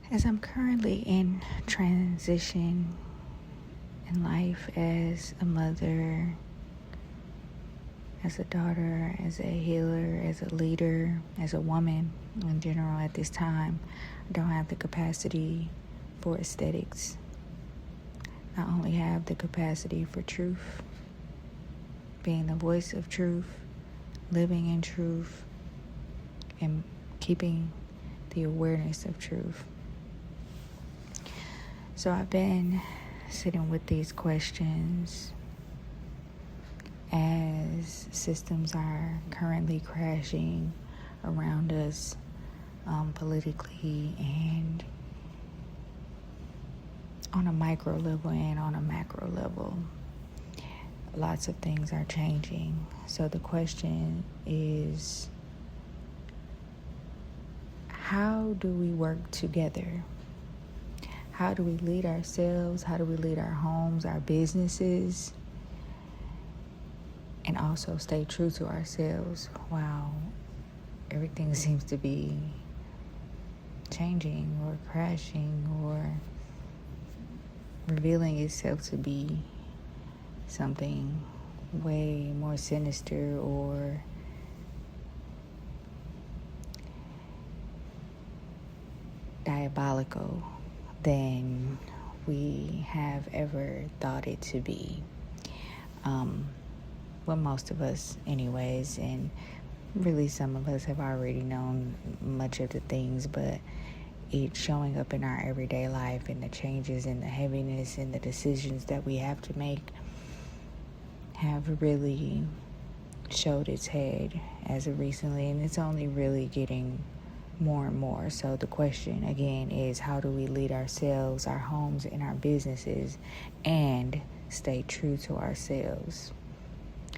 As I'm currently in transition in life as a mother, as a daughter, as a healer, as a leader, as a woman in general at this time, I don't have the capacity for aesthetics. I only have the capacity for truth, being the voice of truth, living in truth, and keeping the awareness of truth. So I've been sitting with these questions as systems are currently crashing around us politically and on a micro level and on a macro level. Lots of things are changing. So the question is, how do we work together? How do we lead ourselves? How do we lead our homes, our businesses? And also stay true to ourselves while everything seems to be changing or crashing or revealing itself to be something way more sinister or diabolical than we have ever thought it to be. Well, most of us anyways, and really some of us have already known much of the things, but it's showing up in our everyday life and the changes and the heaviness and the decisions that we have to make have really showed its head as of recently, and it's only really getting more and more. So the question again is, how do we lead ourselves, our homes, and our businesses and stay true to ourselves?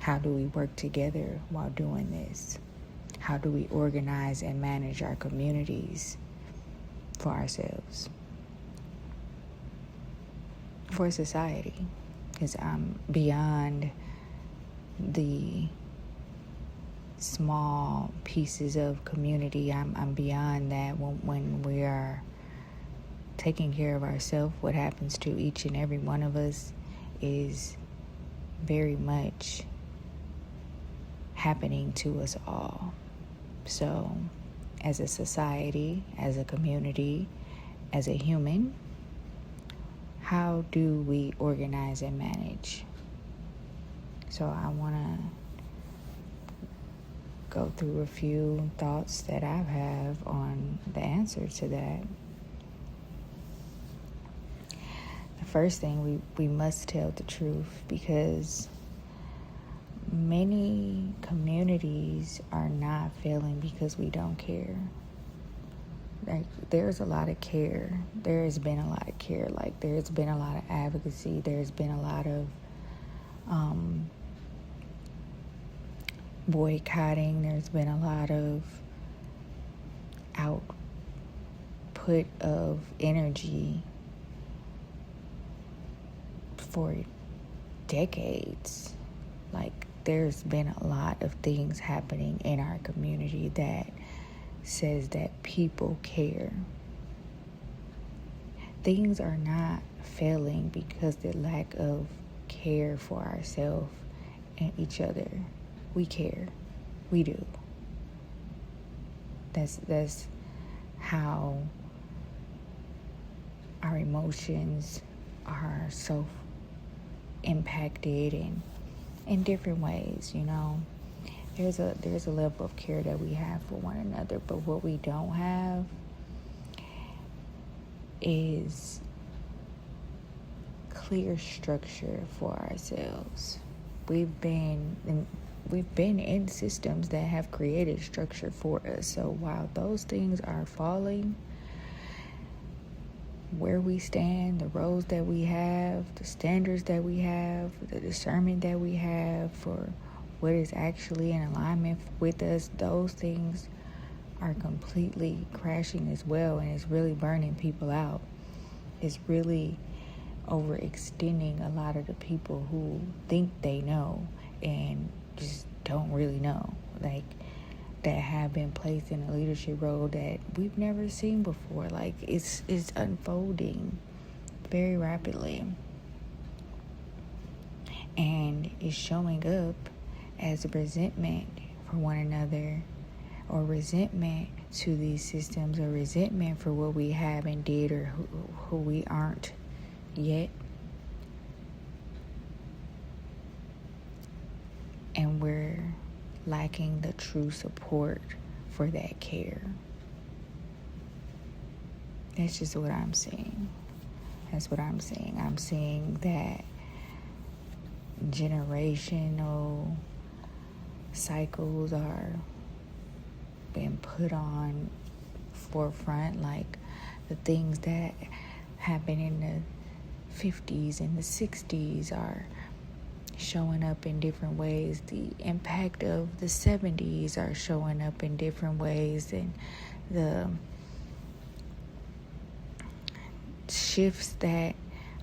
How do we work together while doing this? How do we organize and manage our communities for ourselves? For society. Because I'm beyond the small pieces of community. I'm beyond that. When we are taking care of ourselves, what happens to each and every one of us is very much happening to us all. So as a society, as a community, as a human, how do we organize and manage? So I want to go through a few thoughts that I have on the answer to that. The first thing, we must tell the truth, because many communities are not failing because we don't care. Like, there's a lot of care. There has been a lot of care. Like, there's been a lot of advocacy. There's been a lot of boycotting. There's been a lot of output of energy for decades. Like, there's been a lot of things happening in our community that says that people care. Things are not failing because the lack of care for ourselves and each other. We care. We do. That's how our emotions are so impacted and in different ways, you know. There's a level of care that we have for one another, but what we don't have is clear structure for ourselves. We've been in systems that have created structure for us. So while those things are falling, where we stand, the roles that we have, the standards that we have, the discernment that we have for what is actually in alignment with us, those things are completely crashing as well, and it's really burning people out. It's really overextending a lot of the people who think they know and just don't really know. Like, that have been placed in a leadership role that we've never seen before. Like, it's unfolding very rapidly, and it's showing up as resentment for one another, or resentment to these systems, or resentment for what we have and did, or who we aren't yet. And we're lacking the true support for that care. That's just what I'm seeing. That's what I'm seeing. I'm seeing that generational cycles are being put on forefront, like the things that happened in the 50s and the 60s are showing up in different ways. The impact of the 70s are showing up in different ways, and the shifts that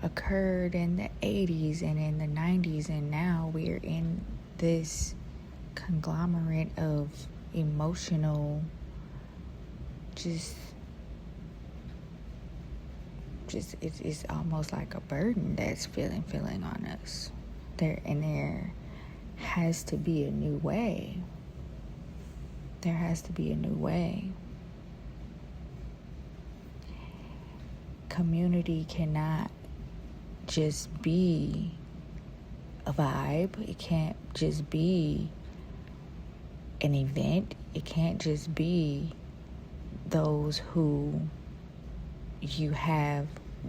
occurred in the 80s and in the 90s, and now we're in this conglomerate of emotional it's almost like a burden that's feeling on us. There has to be a new way. There has to be a new way. Community cannot just be a vibe. It can't just be an event. It can't just be those who you have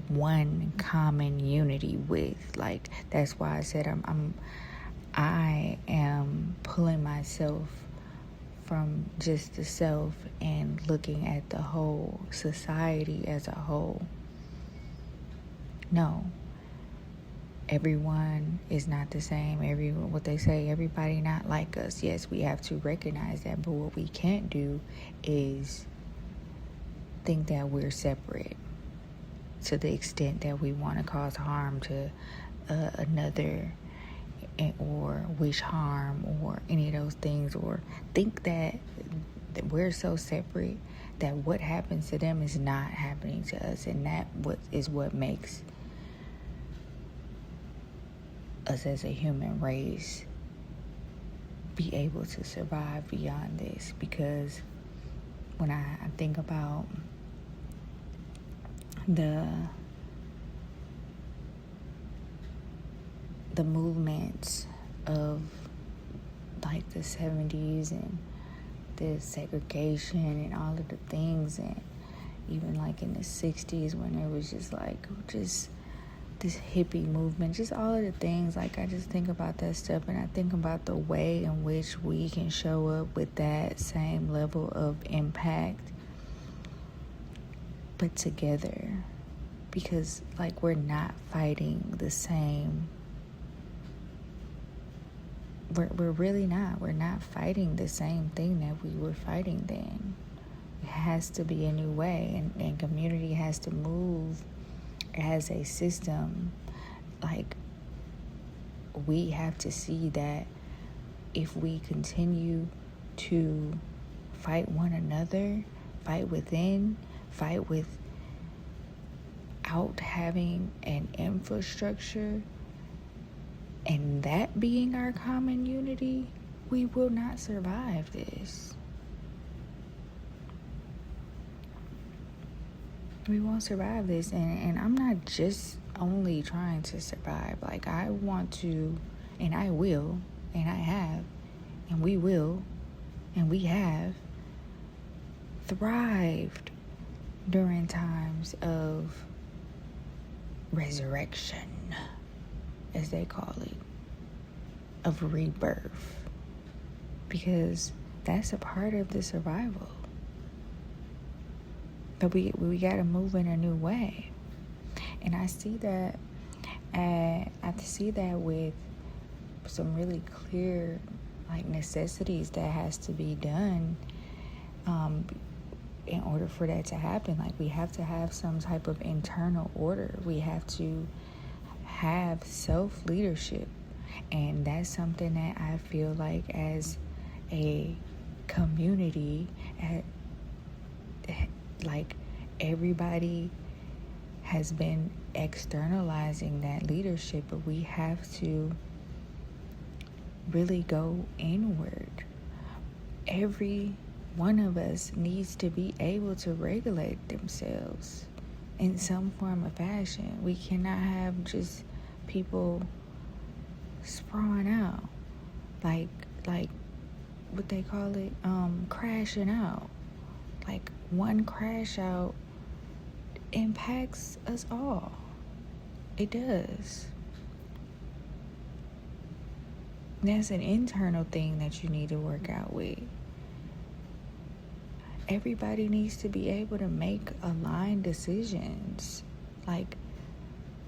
one common unity with. Like, that's why I said I am pulling myself from just the self and looking at the whole society as a whole. No, everyone is not the same. What they say, everybody not like us. Yes, we have to recognize that, but what we can't do is think that we're separate to the extent that we want to cause harm to another, or wish harm, or any of those things, or think that we're so separate that what happens to them is not happening to us, and that is what makes us as a human race be able to survive beyond this. Because when I think about the movements of like the 70s and the segregation and all of the things, and even like in the 60s when there was just this hippie movement, just all of the things. Like, I just think about that stuff, and I think about the way in which we can show up with that same level of impact, but together. Because, like, we're not fighting the same. We're really not. We're not fighting the same thing that we were fighting then. It has to be a new way, and community has to move as a system. Like, we have to see that if we continue to fight one another, fight within, fight without having an infrastructure, and that being our common unity, we will not survive this. We won't survive this. And I'm not just only trying to survive. Like, I want to, and I will, and I have, and we will, and we have thrived during times of resurrection, as they call it, of rebirth, because that's a part of the survival. But we got to move in a new way. And I see that with some really clear, like, necessities that has to be done in order for that to happen. Like, we have to have some type of internal order. We have to have self-leadership. And that's something that I feel like, as a community, like everybody has been externalizing that leadership, but we have to really go inward. Every one of us needs to be able to regulate themselves in some form of fashion. We cannot have just people sprawling out like what they call it, crashing out. Like one crash out impacts us all. It does. That's an internal thing that you need to work out with. Everybody needs to be able to make aligned decisions. Like,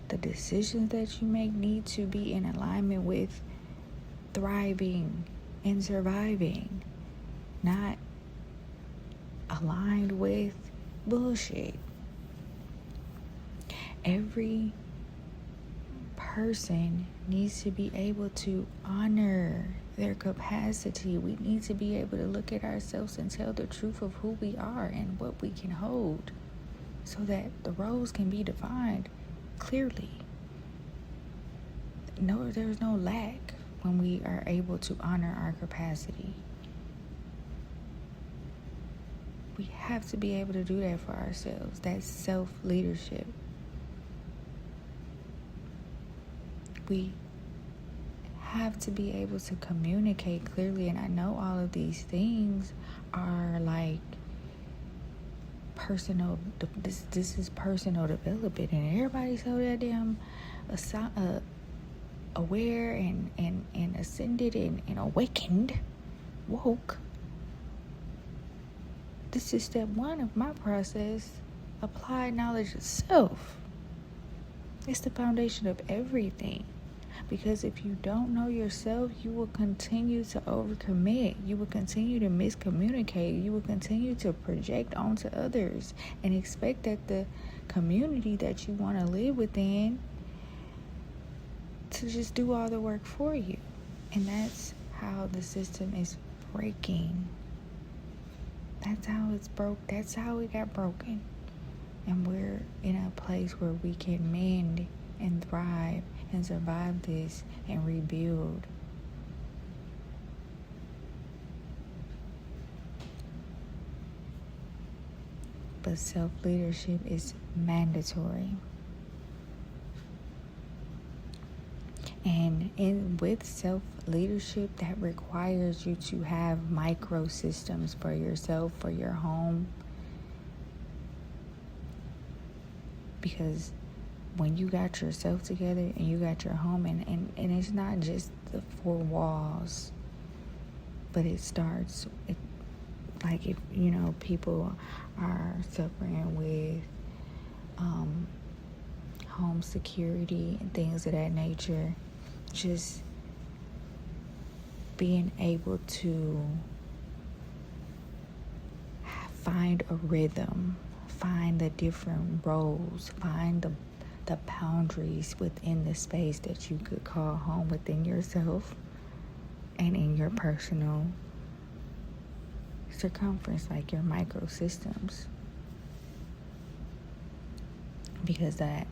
the decisions that you make need to be in alignment with thriving and surviving, not aligned with bullshit. Every person needs to be able to honor their capacity. We need to be able to look at ourselves and tell the truth of who we are and what we can hold, so that the roles can be defined clearly. No, there's no lack when we are able to honor our capacity. We have to be able to do that for ourselves. That's self-leadership. We have to be able to communicate clearly, and I know all of these things are like personal. This is personal development, and everybody's so goddamn aware and ascended and awakened, woke. This is step one of my process. Apply knowledge of self. It's the foundation of everything. Because if you don't know yourself, you will continue to overcommit. You will continue to miscommunicate. You will continue to project onto others and expect that the community that you want to live within to just do all the work for you. And that's how the system is breaking. That's how it's broke. That's how it got broken. And we're in a place where we can mend and thrive and survive this and rebuild. But self-leadership is mandatory. And with self-leadership, that requires you to have micro systems for yourself, for your home. Because when you got yourself together and you got your home, and it's not just the four walls, but it starts, like if, people are suffering with home security and things of that nature, just being able to find a rhythm, find the different roles, find the boundaries within the space that you could call home within yourself and in your personal circumference, like your microsystems. Because that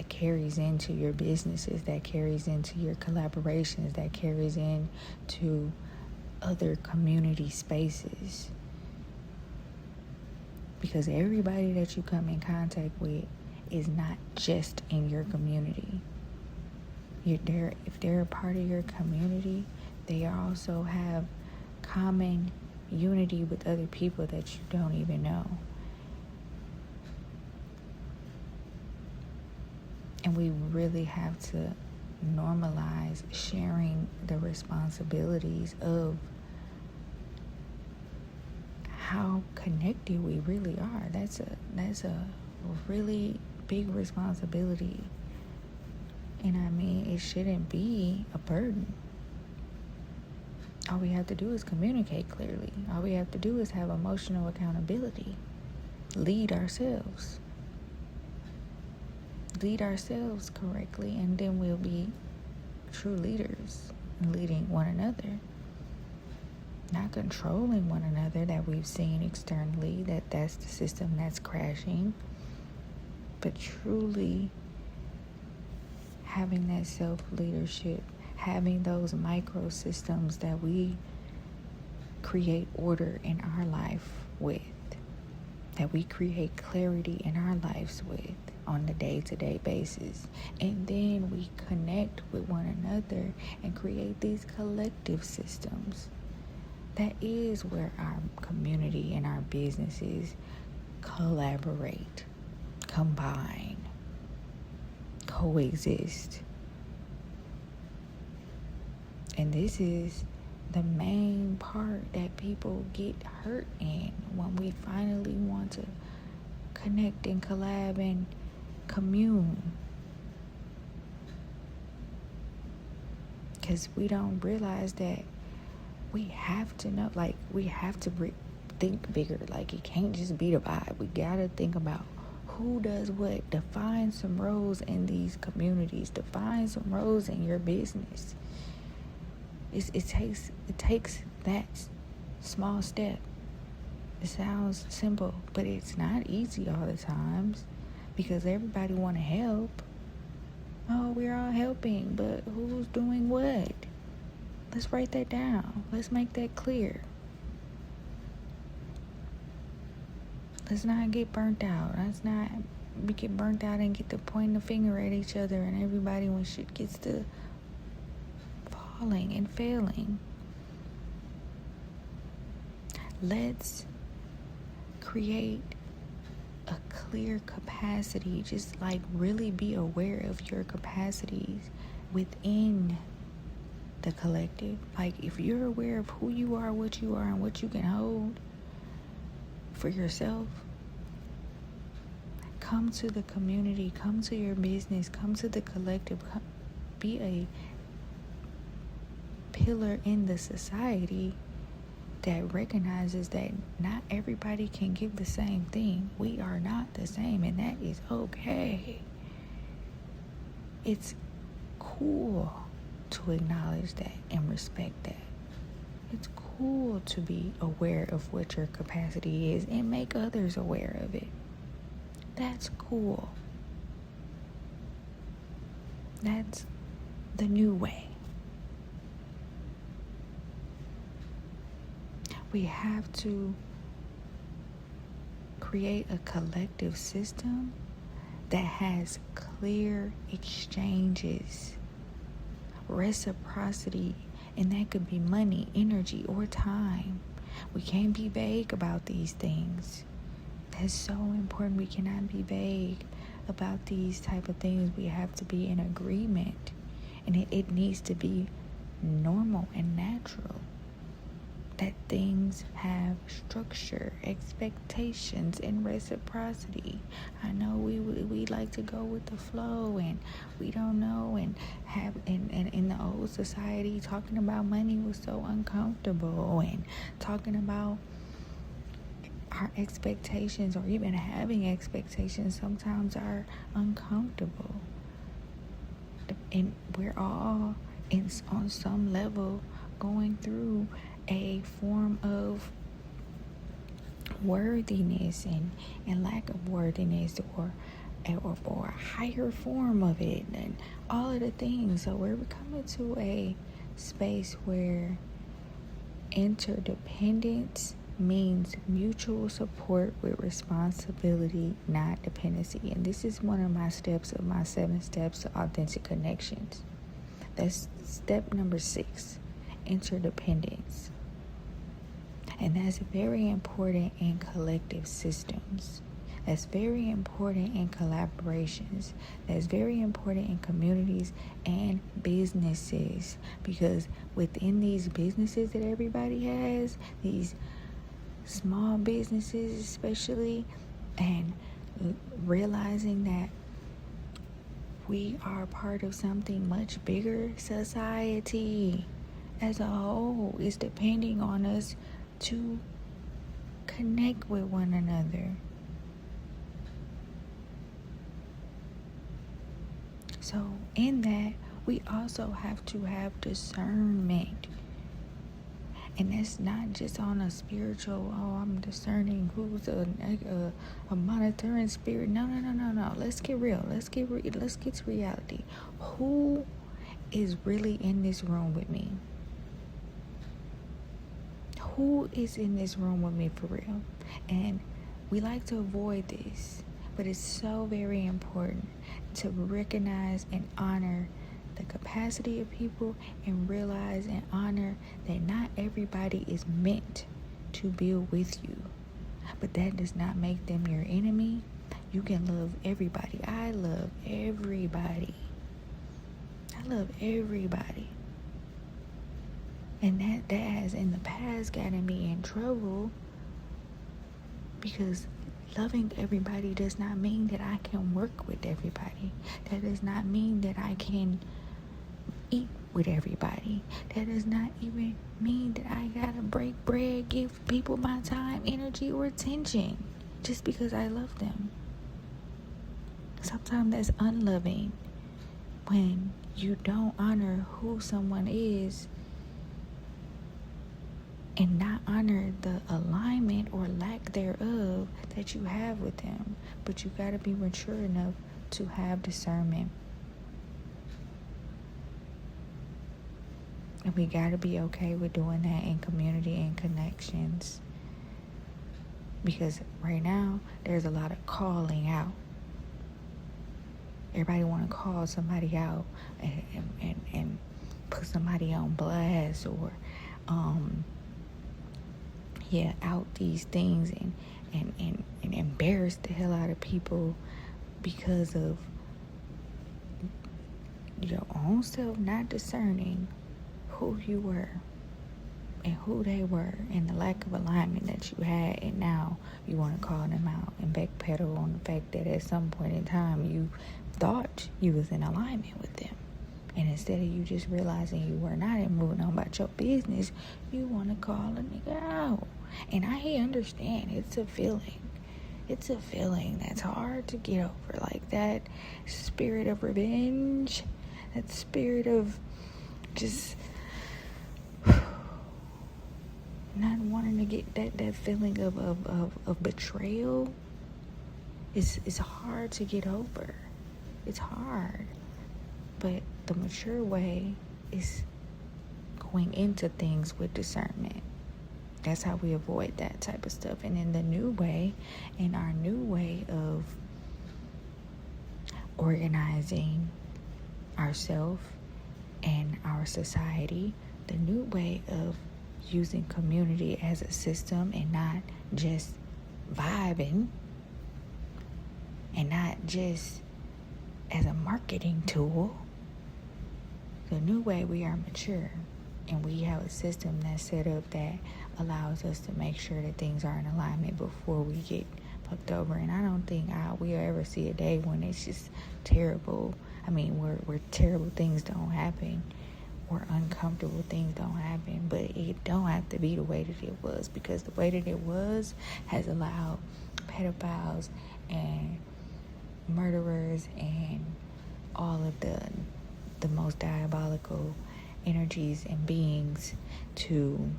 carries into your businesses, that carries into your collaborations, that carries into other community spaces. Because everybody that you come in contact with is not just in your community. If they're a part of your community, they also have common unity with other people that you don't even know. And we really have to normalize sharing the responsibilities of how connected we really are. That's a really big responsibility. And I mean, it shouldn't be a burden. All we have to do is communicate clearly. All we have to do is have emotional accountability. Lead ourselves correctly, and then we'll be true leaders, leading one another. not controlling one another that we've seen externally, that's the system that's crashing, but truly having that self-leadership, having those micro systems that we create order in our life with, that we create clarity in our lives with on the day-to-day basis. And then we connect with one another and create these collective systems. That is where our community and our businesses collaborate, combine, coexist. And this is the main part that people get hurt in when we finally want to connect and collab and commune. Because we don't realize that we have to know, like, we have to think bigger. Like, it can't just be the vibe. We gotta think about who does what. Define some roles in these communities. Define some roles in your business. It takes that small step. It sounds simple, but it's not easy all the times because everybody want to help. Oh, we're all helping, but who's doing what? Let's write that down. Let's make that clear. Let's not get burnt out. We get burnt out and get to pointing the finger at each other and everybody when shit gets to falling and failing. Let's create a clear capacity. Just like really be aware of your capacities within the collective. Like, if you're aware of who you are, and what you can hold for yourself, come to the community, come to your business, come to the collective, be a pillar in the society that recognizes that not everybody can give the same thing. We are not the same, and that is okay. It's cool to acknowledge that and respect that. It's cool to be aware of what your capacity is and make others aware of it. That's cool. That's the new way. We have to create a collective system that has clear exchanges, reciprocity, and that could be money, energy, or time. We can't be vague about these things. That's so important. We cannot be vague about these type of things. We have to be in agreement, and it needs to be normal and natural. That things have structure, expectations, and reciprocity. I know we like to go with the flow, and we don't know, and have and in the old society, talking about money was so uncomfortable, and talking about our expectations or even having expectations sometimes are uncomfortable. And we're all on some level going through a form of worthiness and lack of worthiness, or a higher form of it, and all of the things. So we're coming to a space where interdependence means mutual support with responsibility, not dependency. And this is one of my steps of my 7 steps to authentic connections. That's step number 6, interdependence. And that's very important in collective systems. That's very important in collaborations. That's very important in communities and businesses. Because within these businesses that everybody has, these small businesses especially, and realizing that we are part of something much bigger, society as a whole is depending on us to connect with one another. So in that, we also have to have discernment And that's not just on a spiritual, I'm discerning who's a monitoring spirit. No. Let's get real. Let's get to reality. Who is really in this room with me? Who is in this room with me for real? And we like to avoid this, but it's so very important to recognize and honor the capacity of people and realize and honor that not everybody is meant to build with you. But that does not make them your enemy. You can love everybody. I love everybody. And that has in the past gotten me in trouble, because loving everybody does not mean that I can work with everybody. That does not mean that I can eat with everybody. That does not even mean that I gotta break bread, give people my time, energy, or attention just because I love them. Sometimes that's unloving when you don't honor who someone is and not honor the alignment or lack thereof that you have with them. But you gotta be mature enough to have discernment. And we gotta be okay with doing that in community and connections. Because right now, there's a lot of calling out. Everybody wanna call somebody out and put somebody on blast or out these things and embarrass the hell out of people because of your own self not discerning who you were and who they were and the lack of alignment that you had, and now you want to call them out and backpedal on the fact that at some point in time you thought you was in alignment with them. And instead of you just realizing you were not and moving on about your business, you want to call a nigga out. And I understand it's a feeling. It's a feeling that's hard to get over. Like that spirit of revenge, that spirit of just not wanting to get that feeling of betrayal. It's hard to get over. It's hard. But the mature way is going into things with discernment. That's how we avoid that type of stuff. And in the new way, in our new way of organizing ourselves and our society, the new way of using community as a system and not just vibing and not just as a marketing tool. The new way, we are mature and we have a system that's set up that allows us to make sure that things are in alignment before we get fucked over. And I don't think we'll ever see a day when it's just terrible. I mean, where terrible things don't happen or uncomfortable things don't happen, but it don't have to be the way that it was, because the way that it was has allowed pedophiles and murderers and all of the most diabolical energies and beings to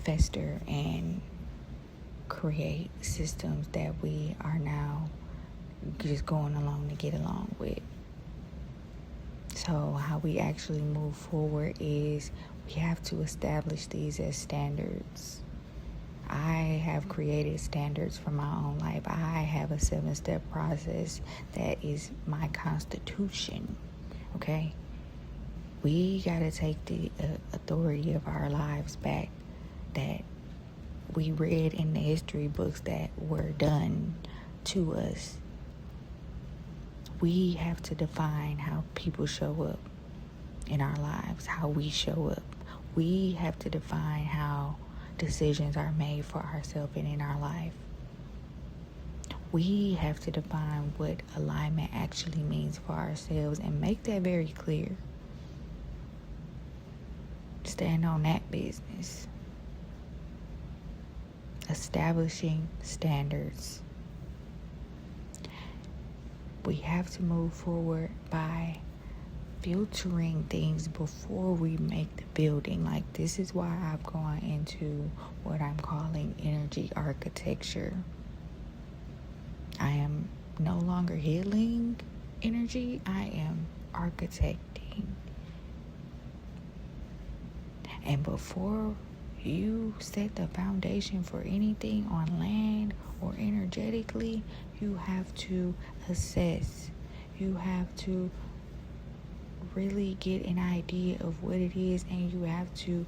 fester and create systems that we are now just going along to get along with. So how we actually move forward is we have to establish these as standards. I have created standards for my own life. I have a 7-step process that is my constitution. Okay? We got to take the authority of our lives back that we read in the history books that were done to us. We have to define how people show up in our lives, how we show up. We have to define how decisions are made for ourselves and in our life. We have to define what alignment actually means for ourselves and make that very clear. Stand on that business. Establishing standards. We have to move forward by filtering things before we make the building. Like, this is why I've gone into what I'm calling energy architecture. I am no longer healing energy, I am architecting. And before you set the foundation for anything on land or energetically, you have to assess. You have to really get an idea of what it is, and you have to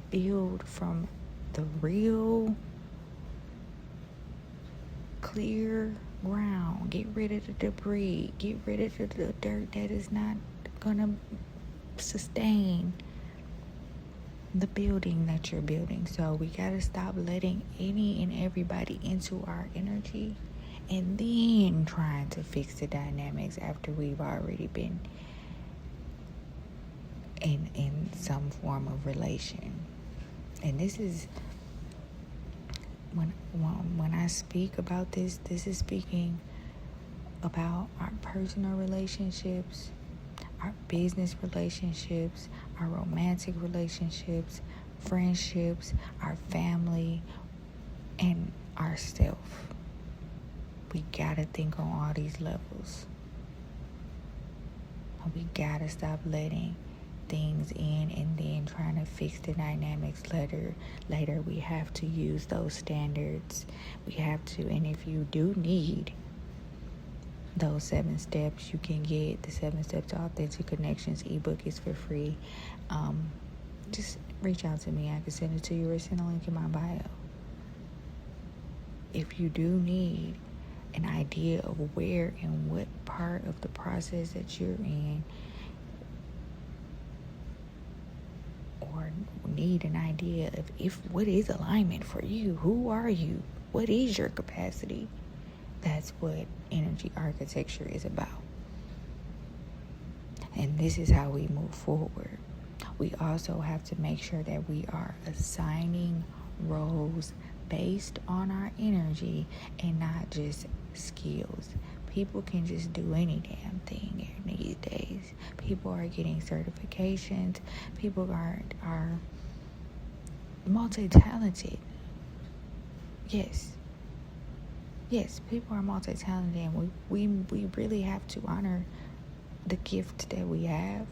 build from the real clear ground. Get rid of the debris. Get rid of the dirt that is not gonna sustain the building that you're building. So we gotta stop letting any and everybody into our energy and then trying to fix the dynamics after we've already been in some form of relation. And this is when I speak about this is speaking about our personal relationships, our business relationships, our romantic relationships, friendships, our family, and ourself. We gotta think on all these levels. We gotta stop letting things in and then trying to fix the dynamics later. We have to use those standards. We have to, and if you do need those 7 steps, you can get the 7 steps to authentic connections ebook. Is for free. Just reach out to me. I can send it to you or send a link in my bio. If you do need an idea of where and what part of the process that you're in, or need an idea of what is alignment for you, who are you, what is your capacity, that's what energy architecture is about. And this is how we move forward. We also have to make sure that we are assigning roles based on our energy and not just skills. People can just do any damn thing these days. People are getting certifications. People are multi-talented. Yes, people are multi-talented, and we really have to honor the gift that we have.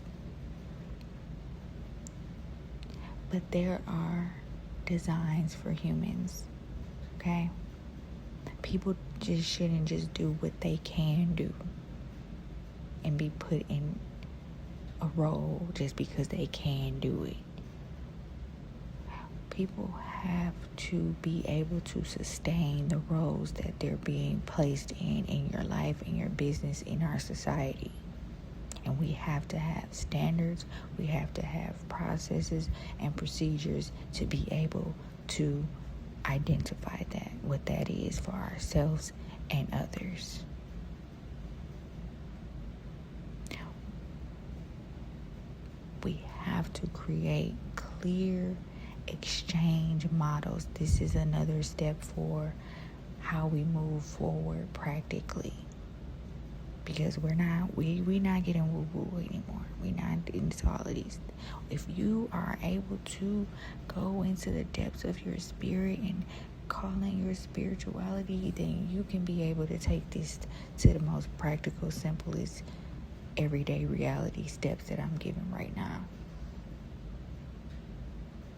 But there are designs for humans, okay? People just shouldn't just do what they can do and be put in a role just because they can do it. People have to be able to sustain the roles that they're being placed in your life, in your business, in our society. And we have to have standards, we have to have processes and procedures to be able to identify that, what that is for ourselves and others. We have to create clear exchange models. This is another step for how we move forward practically. Because we're not getting woo-woo anymore. We're not into all of these. If you are able to go into the depths of your spirit and call in your spirituality, then you can be able to take this to the most practical, simplest, everyday reality steps that I'm giving right now.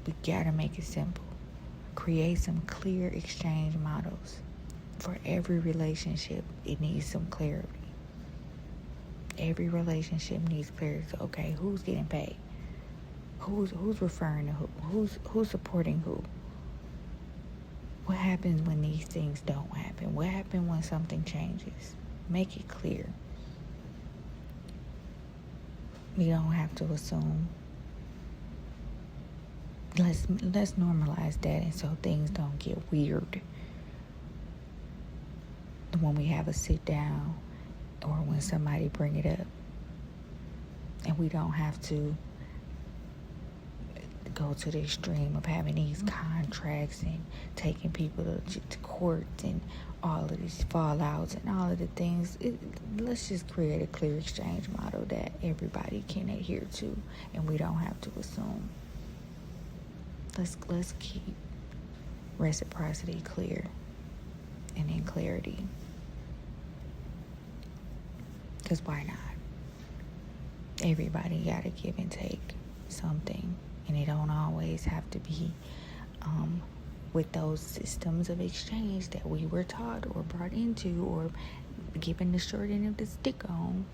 We gotta make it simple. Create some clear exchange models. For every relationship, it needs some clarity. Every relationship needs clarity. Okay, who's getting paid? Who's referring to who? Who's supporting who? What happens when these things don't happen? What happens when something changes? Make it clear. We don't have to assume. Let's normalize that, and so things don't get weird when we have a sit down or when somebody bring it up, and we don't have to go to the extreme of having these contracts and taking people to court and all of these fallouts and all of the things. Let's just create a clear exchange model that everybody can adhere to, and we don't have to assume. Let's keep reciprocity clear and in clarity. Because why not? Everybody got to give and take something, and it don't always have to be with those systems of exchange that we were taught or brought into or given the short end of the stick on.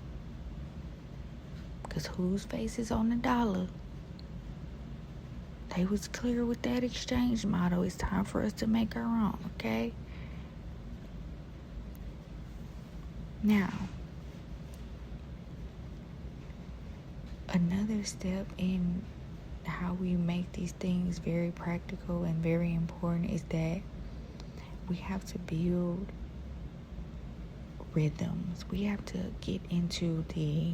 Because whose face is on the dollar? They was clear with that exchange model. It's time for us to make our own, okay? Now, another step in how we make these things very practical and very important is that we have to build rhythms. We have to get into the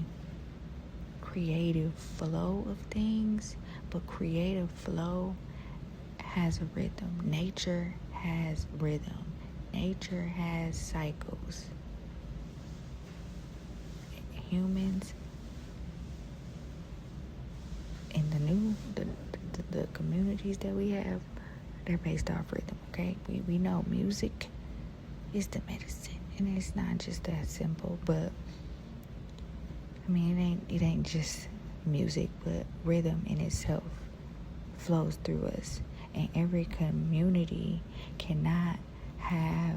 creative flow of things, but creative flow has a rhythm. Nature has rhythm. Nature has cycles. Humans in the communities that we have, they're based off rhythm, okay? We know music is the medicine, and it's not just that simple, but I mean, it ain't just music, but rhythm in itself flows through us. And every community cannot have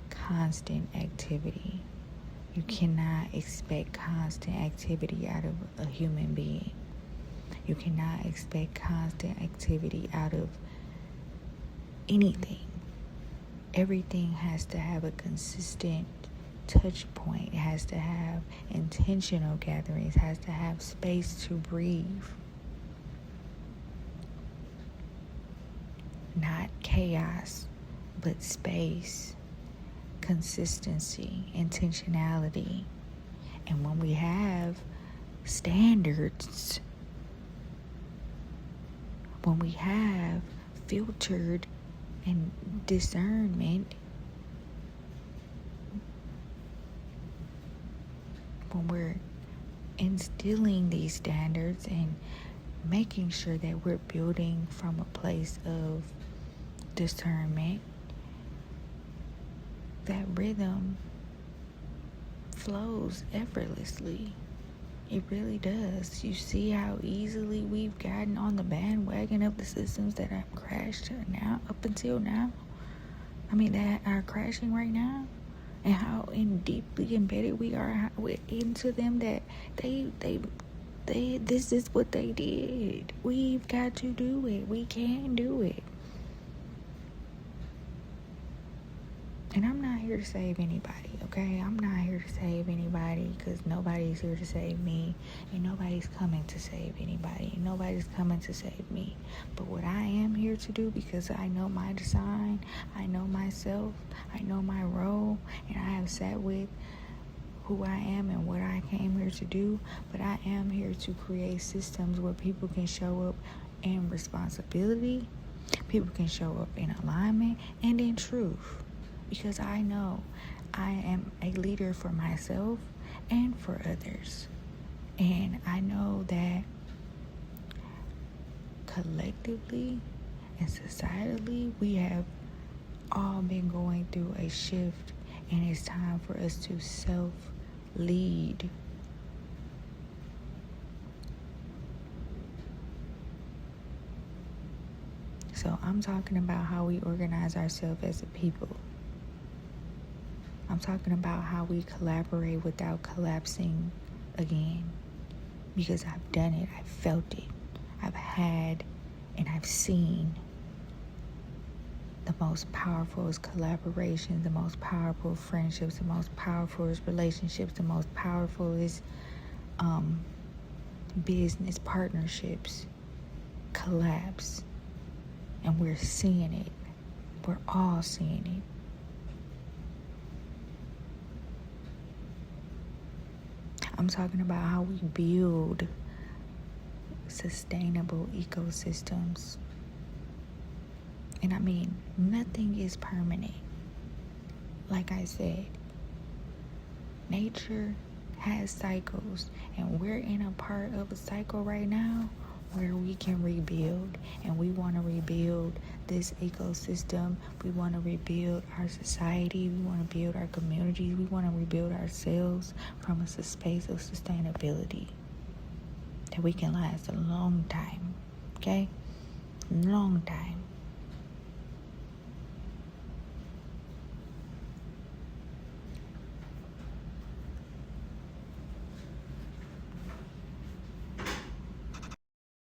constant activity. You cannot expect constant activity out of a human being. You cannot expect constant activity out of anything. Everything has to have a consistent touch point. It has to have intentional gatherings. It has to have space to breathe. Not chaos, but space, consistency, intentionality. And when we have standards, when we have filtered and discernment, when we're instilling these standards and making sure that we're building from a place of discernment, that rhythm flows effortlessly. It really does. You see how easily we've gotten on the bandwagon of the systems that have crashed now, up until now. I mean, that are crashing right now, and how deeply embedded we are into them that they this is what they did. We've got to do it. We can do it. And I'm not here to save anybody, okay? I'm not here to save anybody, because nobody's here to save me, and nobody's coming to save anybody, and nobody's coming to save me. But what I am here to do, because I know my design, I know myself, I know my role, and I have sat with who I am and what I came here to do, but I am here to create systems where people can show up in responsibility, people can show up in alignment, and in truth. Because I know I am a leader for myself and for others. And I know that collectively and societally, we have all been going through a shift, and it's time for us to self-lead. So I'm talking about how we organize ourselves as a people. I'm talking about how we collaborate without collapsing again. Because I've done it. I've felt it. I've had and I've seen the most powerful collaborations, the most powerful friendships, the most powerful relationships, the most powerful business partnerships collapse. And we're seeing it. We're all seeing it. I'm talking about how we build sustainable ecosystems. And I mean, nothing is permanent. Like I said, nature has cycles, and we're in a part of a cycle right now where we can rebuild, and we want to rebuild this ecosystem. We want to rebuild our society. We want to build our communities. We want to rebuild ourselves from a space of sustainability that we can last a long time. Okay? Long time.